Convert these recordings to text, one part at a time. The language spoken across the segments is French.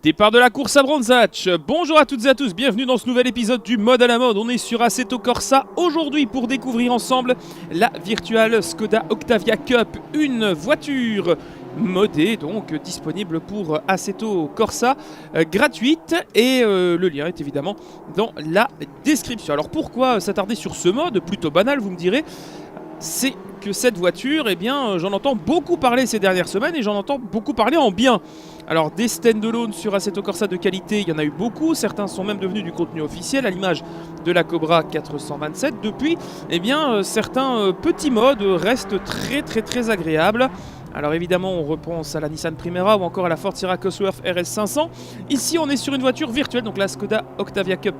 Départ de la course à Brands Hatch. Bonjour à toutes et à tous, bienvenue dans ce nouvel épisode du mode à la mode. On est sur Assetto Corsa aujourd'hui pour découvrir ensemble la Virtual Skoda Octavia Cup, une voiture modée, donc disponible pour Assetto Corsa, gratuite, et le lien est évidemment dans la description. Alors pourquoi s'attarder sur ce mode, plutôt banal vous me direz? C'est que cette voiture, eh bien, j'en entends beaucoup parler ces dernières semaines et j'en entends beaucoup parler en bien. Alors des stand-alone sur Assetto Corsa de qualité, il y en a eu beaucoup, certains sont même devenus du contenu officiel à l'image de la Cobra 427. Depuis, eh bien, certains petits modes restent très agréables. Alors évidemment on repense à la Nissan Primera ou encore à la Ford Sierra Cosworth RS500. Ici on est sur une voiture virtuelle, donc la Skoda Octavia Cup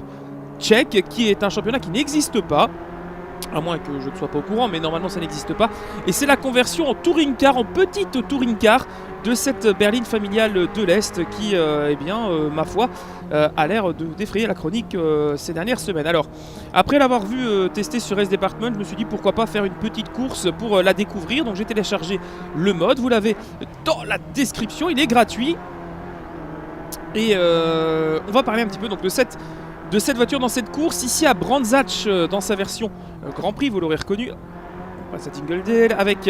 tchèque, qui est un championnat qui n'existe pas. À moins que je ne sois pas au courant, mais normalement ça n'existe pas. Et c'est la conversion en touring car, en petite touring car, de cette berline familiale de l'Est qui, ma foi, a l'air de défrayer la chronique ces dernières semaines. Alors, après l'avoir vu tester sur Race Department, je me suis dit pourquoi pas faire une petite course pour la découvrir. Donc j'ai téléchargé le mode, vous l'avez dans la description, il est gratuit. Et on va parler un petit peu donc, de cette voiture dans cette course, ici à Brands Hatch, dans sa version Grand Prix, vous l'aurez reconnu. On passe à Dingledale avec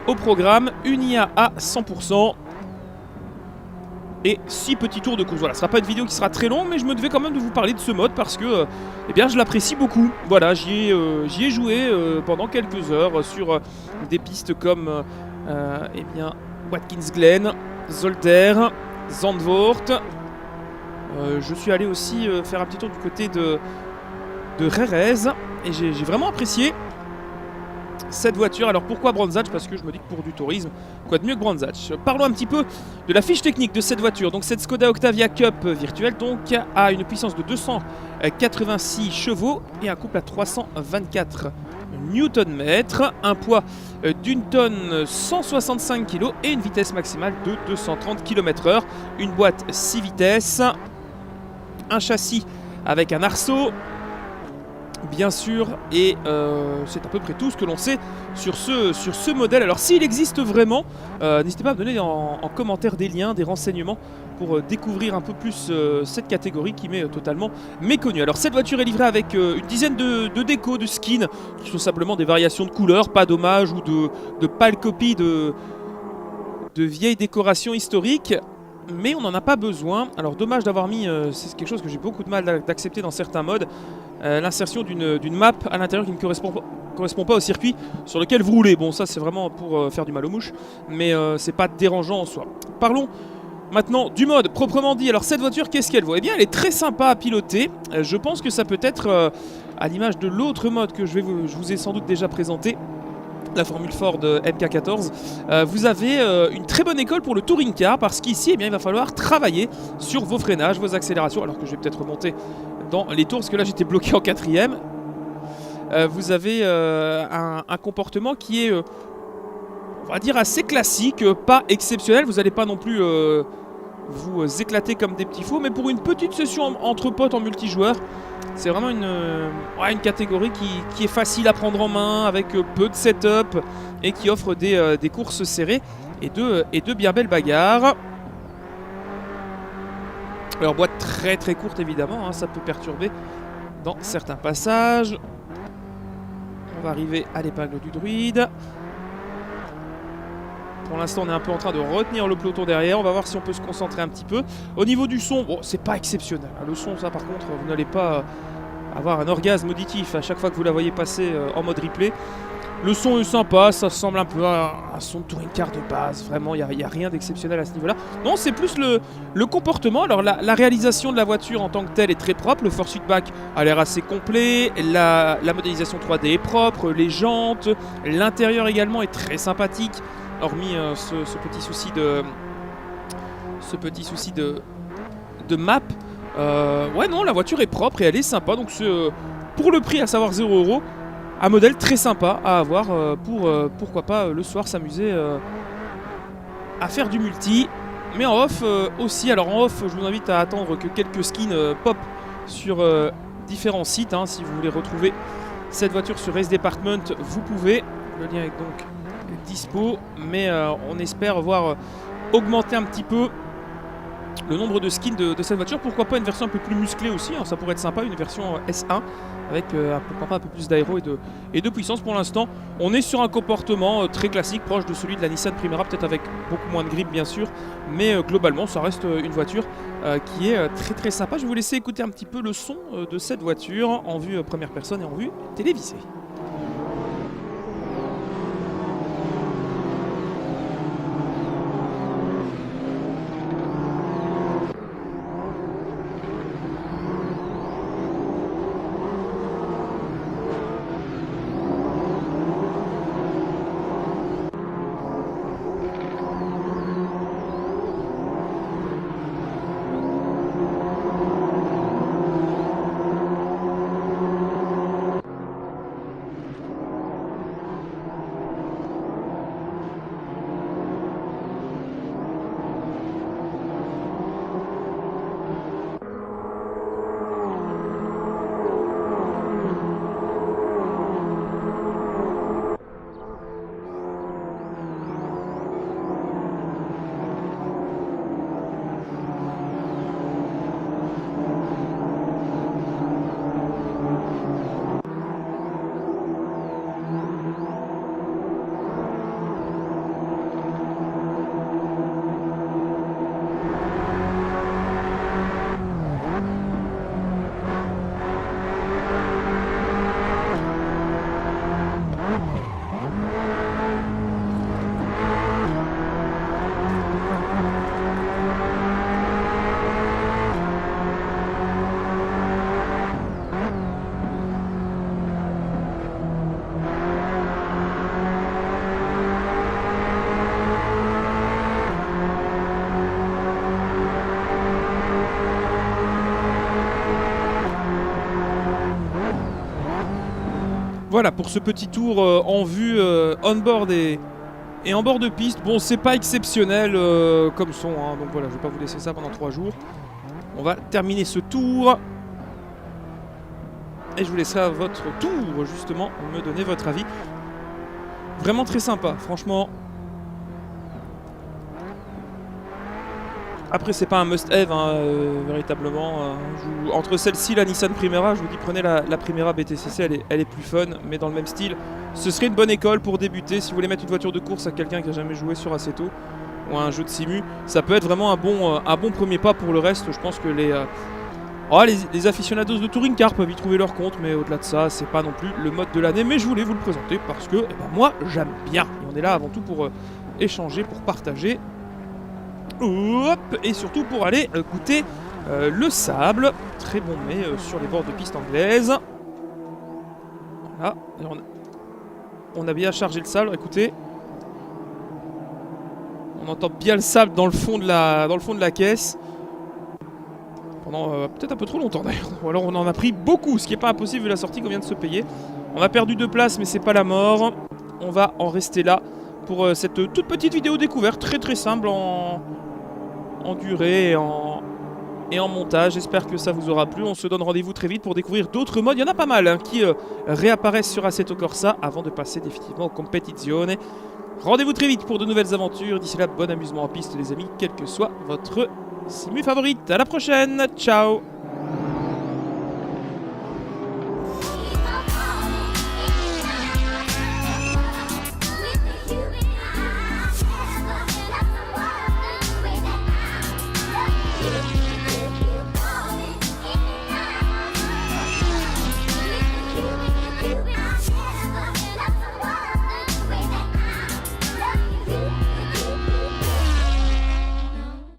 au programme une IA à 100% et 6 petits tours de course. Voilà, ce ne sera pas une vidéo qui sera très longue, mais je me devais quand même de vous parler de ce mode parce que eh bien, je l'apprécie beaucoup. Voilà, j'y ai joué pendant quelques heures sur des pistes comme Watkins Glen, Zolder, Zandvoort. Je suis allé aussi faire un petit tour du côté de Jerez et j'ai vraiment apprécié cette voiture. Alors pourquoi Brands Hatch? Parce que je me dis que pour du tourisme, quoi de mieux que Brands Hatch. Parlons un petit peu de la fiche technique de cette voiture. Donc cette Skoda Octavia Cup virtuelle donc, a une puissance de 286 chevaux et un couple à 324 Nm, un poids d'une tonne 165 kg et une vitesse maximale de 230 km/h, une boîte 6 vitesses, un châssis avec un arceau, bien sûr, et c'est à peu près tout ce que l'on sait sur ce modèle. Alors s'il existe vraiment, n'hésitez pas à me donner en commentaire des liens, des renseignements pour découvrir un peu plus cette catégorie qui m'est totalement méconnue. Alors cette voiture est livrée avec une dizaine de décos, de skins, qui sont simplement des variations de couleurs, pas d'hommage ou de pâles copies de vieilles décorations historiques. Mais on n'en a pas besoin. Alors dommage d'avoir mis, c'est quelque chose que j'ai beaucoup de mal d'accepter dans certains modes, l'insertion d'une map à l'intérieur qui ne correspond pas au circuit sur lequel vous roulez. Bon, ça c'est vraiment pour faire du mal aux mouches, mais c'est pas dérangeant en soi. Parlons maintenant du mode proprement dit. Alors cette voiture, qu'est-ce qu'elle vaut? Eh bien elle est très sympa à piloter. Je pense que ça peut être à l'image de l'autre mode que je vous ai sans doute déjà présenté, la Formule Ford MK14, vous avez une très bonne école pour le touring car, parce qu'ici eh bien, il va falloir travailler sur vos freinages, vos accélérations, alors que je vais peut-être remonter dans les tours parce que là j'étais bloqué en 4ème. Vous avez un comportement qui est on va dire assez classique, pas exceptionnel. Vous n'allez pas non plus vous éclater comme des petits fous, mais pour une petite session entre potes en multijoueur, c'est vraiment une catégorie qui est facile à prendre en main, avec peu de setup et qui offre des courses serrées et de bien belles bagarres. Alors boîte très courte évidemment, hein, ça peut perturber dans certains passages. On va arriver à l'épingle du druide. Pour l'instant on est un peu en train de retenir le peloton derrière. On va voir si on peut se concentrer un petit peu. Au niveau du son, bon c'est pas exceptionnel. Le son, ça par contre, vous n'allez pas avoir un orgasme auditif à chaque fois que vous la voyez passer en mode replay. Le son est sympa, ça ressemble un peu à un son de touring car de base. Vraiment, il n'y a rien d'exceptionnel à ce niveau-là. Non, c'est plus le comportement. Alors la réalisation de la voiture en tant que telle est très propre. Le force feedback a l'air assez complet. La modélisation 3D est propre. Les jantes, l'intérieur également est très sympathique. Hormis ce petit souci de map. Ouais non, la voiture est propre et elle est sympa. Donc pour le prix, à savoir 0 €, un modèle très sympa à avoir pour pourquoi pas le soir s'amuser à faire du multi. Mais en off aussi. Alors en off, je vous invite à attendre que quelques skins pop sur différents sites. Hein. Si vous voulez retrouver cette voiture sur Race Department, vous pouvez. Le lien est donc dispo, mais on espère voir augmenter un petit peu le nombre de skins de cette voiture. Pourquoi pas une version un peu plus musclée aussi, hein, ça pourrait être sympa, une version S1 avec pourquoi pas un peu plus d'aéro et de puissance. Pour l'instant, on est sur un comportement très classique, proche de celui de la Nissan Primera, peut-être avec beaucoup moins de grip bien sûr, mais globalement ça reste une voiture qui est très très sympa. Je vais vous laisser écouter un petit peu le son de cette voiture en vue première personne et en vue télévisée. Voilà pour ce petit tour en vue on-board et en bord de piste. Bon, c'est pas exceptionnel comme son, hein, donc voilà, je vais pas vous laisser ça pendant 3 jours. On va terminer ce tour. Et je vous laisserai à votre tour, justement, me donner votre avis. Vraiment très sympa, franchement. Après, c'est pas un must-have, hein, véritablement. Entre celle-ci et la Nissan Primera, je vous dis, prenez la Primera BTCC, elle est plus fun, mais dans le même style. Ce serait une bonne école pour débuter. Si vous voulez mettre une voiture de course à quelqu'un qui n'a jamais joué sur Assetto ou à un jeu de simu, ça peut être vraiment un bon premier pas. Pour le reste, je pense que les aficionados de touring car peuvent y trouver leur compte, mais au-delà de ça, c'est pas non plus le mode de l'année. Mais je voulais vous le présenter parce que moi, j'aime bien. Et on est là avant tout pour échanger, pour partager. Hop, et surtout pour aller goûter le sable. Très bon mais sur les bords de piste anglaise. Voilà. Alors on a bien chargé le sable, écoutez. On entend bien le sable dans le fond de la caisse. Pendant peut-être un peu trop longtemps d'ailleurs. Ou alors on en a pris beaucoup, ce qui n'est pas impossible vu la sortie qu'on vient de se payer. On a perdu 2 places mais c'est pas la mort. On va en rester là pour cette toute petite vidéo découverte. Très très simple en durée et en montage. J'espère que ça vous aura plu. On se donne rendez-vous très vite pour découvrir d'autres modes. Il y en a pas mal hein, qui réapparaissent sur Assetto Corsa avant de passer définitivement aux competizione. Rendez-vous très vite pour de nouvelles aventures. D'ici là, bon amusement en piste les amis, quel que soit votre simu favorite. À la prochaine, ciao.